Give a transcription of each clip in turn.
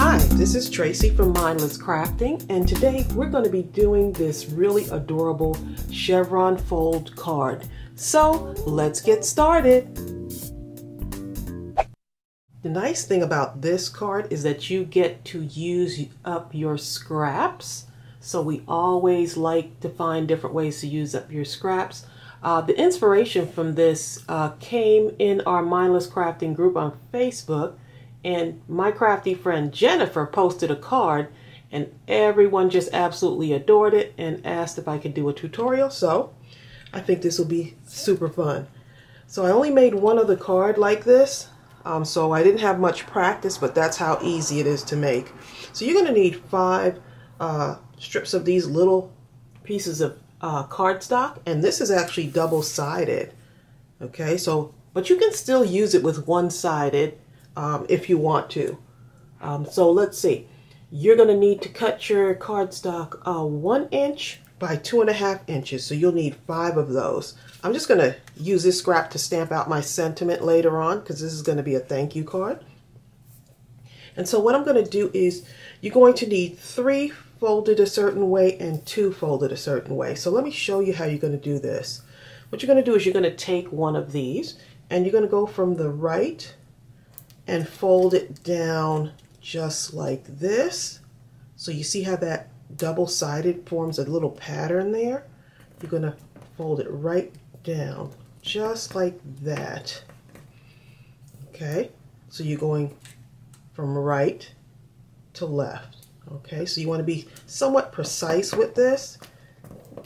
Hi, this is Tracy from Mindless Crafting, and today we're going to be doing this really adorable chevron fold card. So let's get started. The nice thing about this card is that you get to use up your scraps. So we always like to find different ways to use up your scraps. The inspiration from this came in our Mindless Crafting group on Facebook. And my crafty friend Jennifer posted a card and everyone just absolutely adored it and asked if I could do a tutorial. So I think this will be super fun. So I only made one other card like this. So I didn't have much practice, but that's how easy it is to make. So you're going to need 5 strips of these little pieces of cardstock. And this is actually double-sided. Okay, so, but you can still use it with one-sided. If you want to. So let's see. You're going to need to cut your cardstock 1 inch by 2.5 inches. So you'll need 5 of those. I'm just going to use this scrap to stamp out my sentiment later on because this is going to be a thank you card. And so what I'm going to do is you're going to need 3 folded a certain way and 2 folded a certain way. So let me show you how you're going to do this. What you're going to do is you're going to take one of these and you're going to go from the right and fold it down just like this. So you see how that double-sided forms a little pattern there? You're going to fold it right down just like that. Okay, so you're going from right to left. Okay, so you want to be somewhat precise with this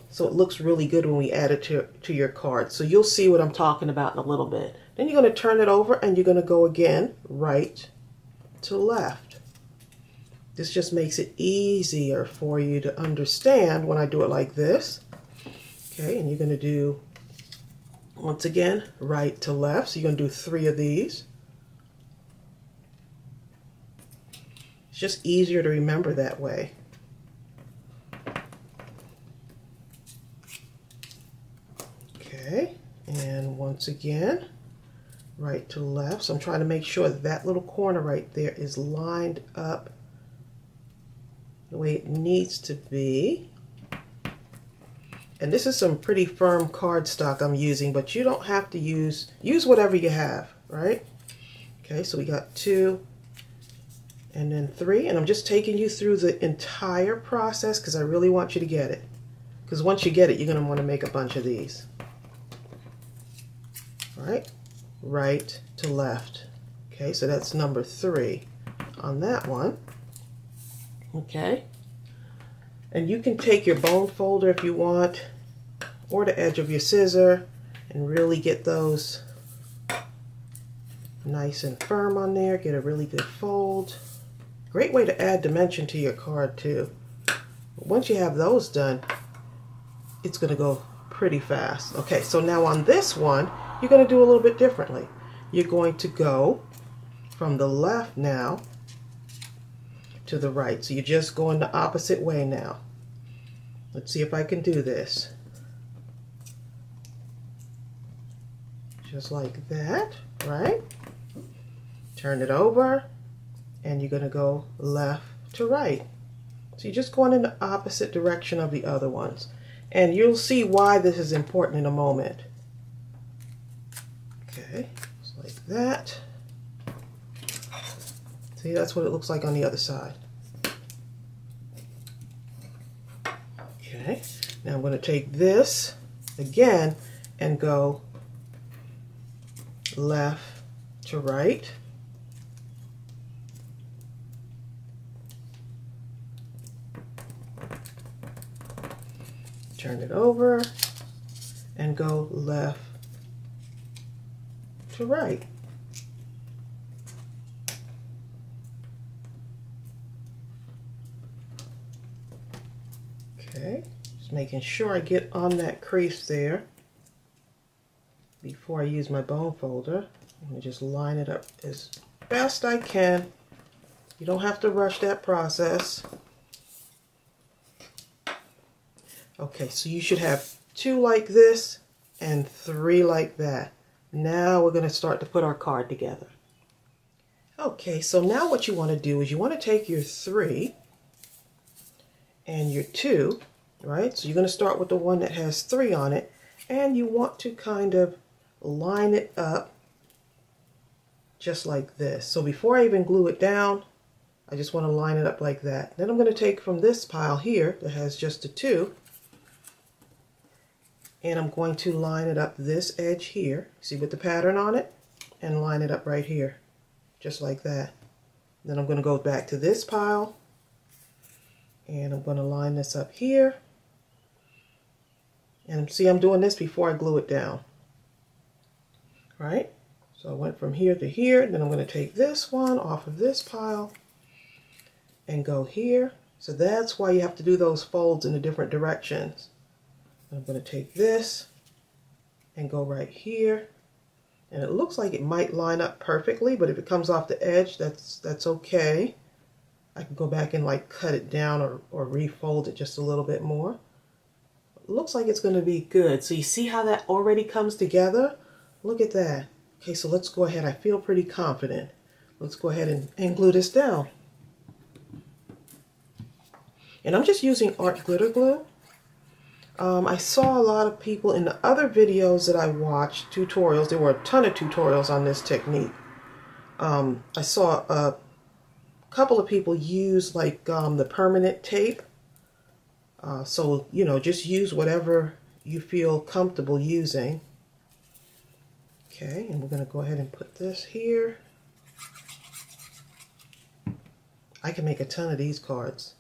so it looks really good when we add it to your card. So you'll see what I'm talking about in a little bit. Then you're going to turn it over and you're going to go again right to left. This just makes it easier for you to understand when I do it like this. Okay, and you're going to do, once again, right to left. So you're going to do 3 of these. It's just easier to remember that way. Okay, and once again, right to left. So I'm trying to make sure that that little corner right there is lined up the way it needs to be. And this is some pretty firm cardstock I'm using, but you don't have to use whatever you have, right? Okay, so we got 2 and then 3, and I'm just taking you through the entire process because I really want you to get it. Because once you get it, you're going to want to make a bunch of these. All right. Right to left. Okay, so that's number 3 on that one. Okay, and you can take your bone folder if you want, or the edge of your scissor, and really get those nice and firm on there. Get a really good fold. Great way to add dimension to your card too. But once you have those done, it's going to go pretty fast. Okay, so now on this one, you're going to do a little bit differently. You're going to go from the left now to the right. So you're just going the opposite way now. Let's see if I can do this. Just like that, right? Turn it over and you're going to go left to right. So you're just going in the opposite direction of the other ones. And you'll see why this is important in a moment. Okay, just like that. See, that's what it looks like on the other side. Okay, now I'm going to take this again and go left to right. Turn it over and go left to right. Okay, just making sure I get on that crease there before I use my bone folder. I'm going to just line it up as best I can. You don't have to rush that process. Okay, so you should have 2 like this and 3 like that. Now we're going to start to put our card together. Okay, so now what you want to do is you want to take your 3 and your 2, right? So you're going to start with the one that has 3 on it, and you want to kind of line it up just like this. So before I even glue it down, I just want to line it up like that. Then I'm going to take from this pile here that has just a 2, and I'm going to line it up this edge here, see with the pattern on it, and line it up right here, just like that. Then I'm going to go back to this pile, and I'm going to line this up here. And see, I'm doing this before I glue it down, right? So I went from here to here, then I'm going to take this one off of this pile and go here. So that's why you have to do those folds in the different directions. I'm going to take this and go right here. And it looks like it might line up perfectly, but if it comes off the edge, that's okay. I can go back and like cut it down or refold it just a little bit more. It looks like it's going to be good. So you see how that already comes together? Look at that. Okay, so let's go ahead. I feel pretty confident. Let's go ahead and glue this down. And I'm just using art glitter glue. I saw a lot of people in the other videos that I watched, tutorials, there were a ton of tutorials on this technique. I saw a couple of people use like the permanent tape. So, you know, just use whatever you feel comfortable using. Okay, and we're going to go ahead and put this here. I can make a ton of these cards.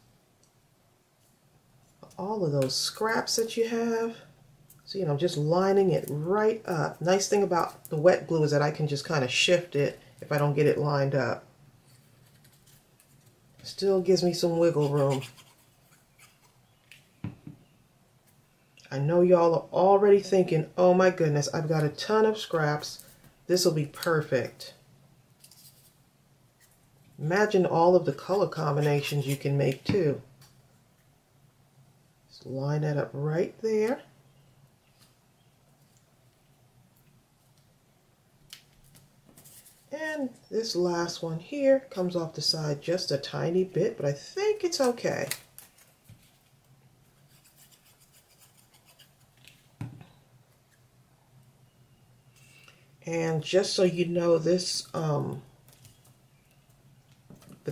All of those scraps that you have. So, you know, just lining it right up. Nice thing about the wet glue is that I can just kind of shift it if I don't get it lined up. Still gives me some wiggle room. I know y'all are already thinking, oh my goodness, I've got a ton of scraps. This will be perfect. Imagine all of the color combinations you can make too. Just line that up right there. And this last one here comes off the side just a tiny bit, but I think it's okay. And just so you know, this, the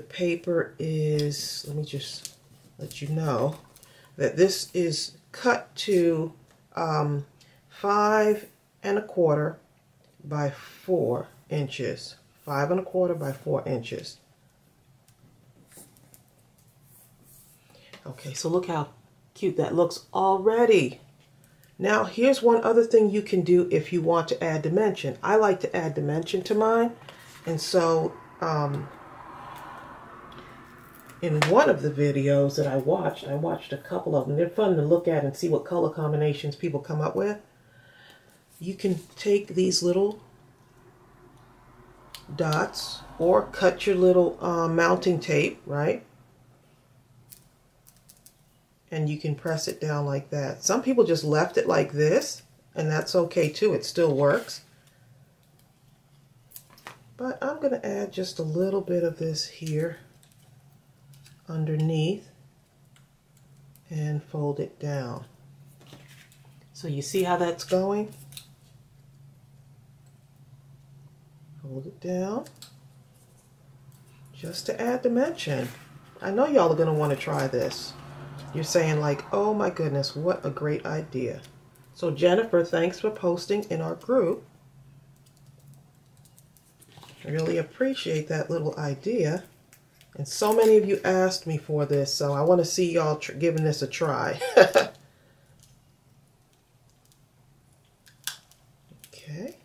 paper is, let me just let you know, that this is cut to 5 1/4 by 4 inches. 5 1/4 by 4 inches. Okay, so look how cute that looks already. Now, here's one other thing you can do if you want to add dimension. I like to add dimension to mine. And so, in one of the videos that I watched a couple of them. They're fun to look at and see what color combinations people come up with. You can take these little dots or cut your little mounting tape, right? And you can press it down like that. Some people just left it like this, and that's okay too. It still works. But I'm going to add just a little bit of this here underneath and fold it down. So you see how that's going? Fold it down just to add dimension. I know y'all are going to want to try this. You're saying like, oh my goodness, what a great idea. So Jennifer, thanks for posting in our group. I really appreciate that little idea. And so many of you asked me for this, so I want to see y'all giving this a try. Okay.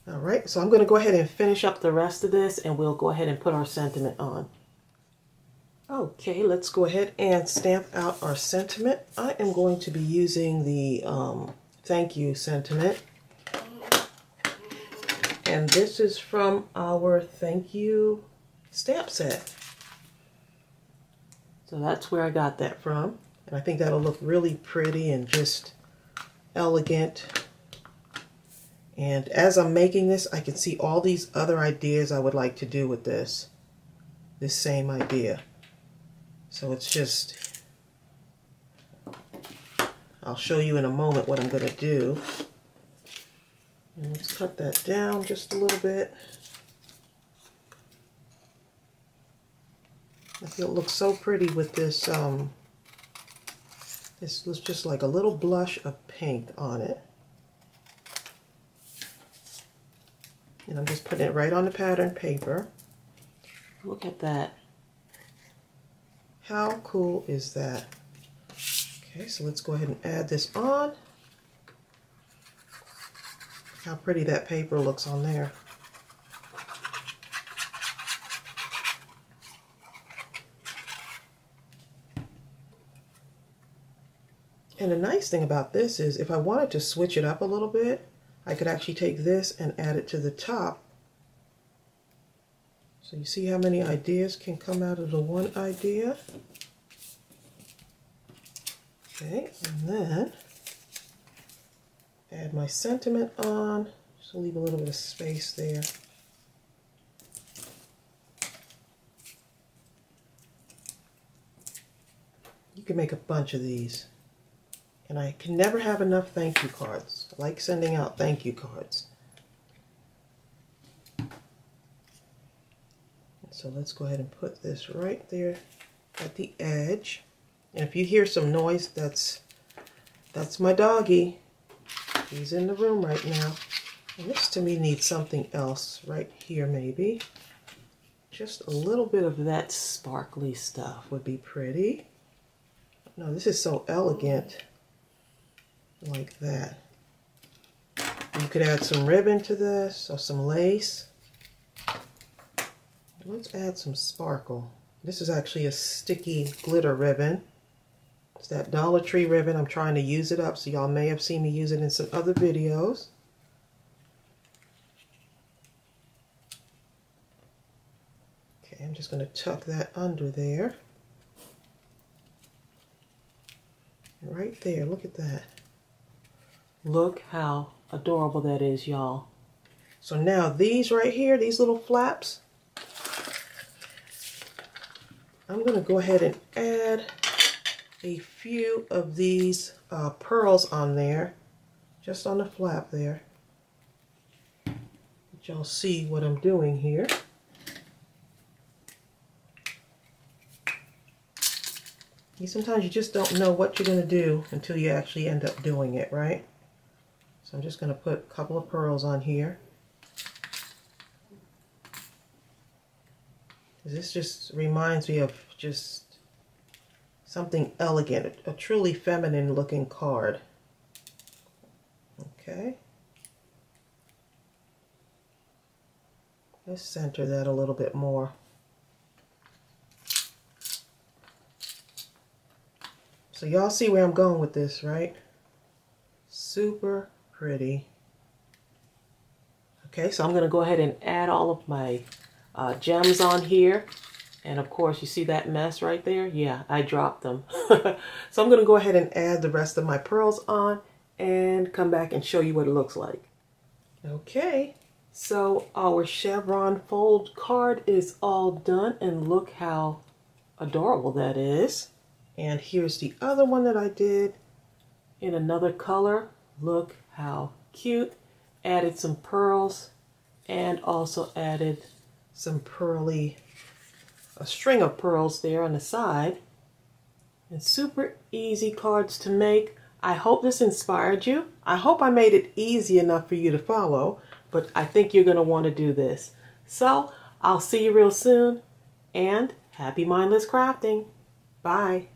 All right, so I'm going to go ahead and finish up the rest of this, and we'll go ahead and put our sentiment on. Okay, let's go ahead and stamp out our sentiment. I am going to be using the thank you sentiment. And this is from our thank you stamp set. So that's where I got that from. And I think that'll look really pretty and just elegant And as I'm making this, I can see all these other ideas I would like to do with this same idea. So it's just, I'll show you in a moment what I'm going to do. And let's cut that down just a little bit. I feel it looks so pretty with this, this looks just like a little blush of pink on it. And I'm just putting it right on the pattern paper. Look at that. How cool is that? Okay, so let's go ahead and add this on. How pretty that paper looks on there. And the nice thing about this is if I wanted to switch it up a little bit, I could actually take this and add it to the top. So you see how many ideas can come out of the one idea? Okay, and then add my sentiment on. Just leave a little bit of space there. You can make a bunch of these. And I can never have enough thank you cards. I like sending out thank you cards. So let's go ahead and put this right there at the edge. And if you hear some noise, that's my doggy. He's in the room right now. And this to me needs something else right here maybe. Just a little bit of that sparkly stuff would be pretty. No, this is so elegant. Like that. You could add some ribbon to this or some lace. Let's add some sparkle. This is actually a sticky glitter ribbon. It's that Dollar Tree ribbon. I'm trying to use it up, so y'all may have seen me use it in some other videos. Okay, I'm just going to tuck that under there. Right there, look at that. Look how adorable that is, y'all. So now these right here, these little flaps, I'm going to go ahead and add a few of these pearls on there, just on the flap there. Let y'all see what I'm doing here. Sometimes you just don't know what you're going to do until you actually end up doing it, right? So I'm just going to put a couple of pearls on here. This just reminds me of just something elegant, a truly feminine looking card. Okay. Let's center that a little bit more. So y'all see where I'm going with this, right? Super pretty. Okay, so I'm going to go ahead and add all of my gems on here. And of course, you see that mess right there? Yeah, I dropped them. So I'm going to go ahead and add the rest of my pearls on and come back and show you what it looks like. Okay, so our chevron fold card is all done, and look how adorable that is. And here's the other one that I did in another color. Look how cute. Added some pearls and also added some pearly, a string of pearls there on the side. And super easy cards to make. I hope this inspired you. I hope I made it easy enough for you to follow, but I think you're going to want to do this. So I'll see you real soon, and happy mindless crafting. Bye.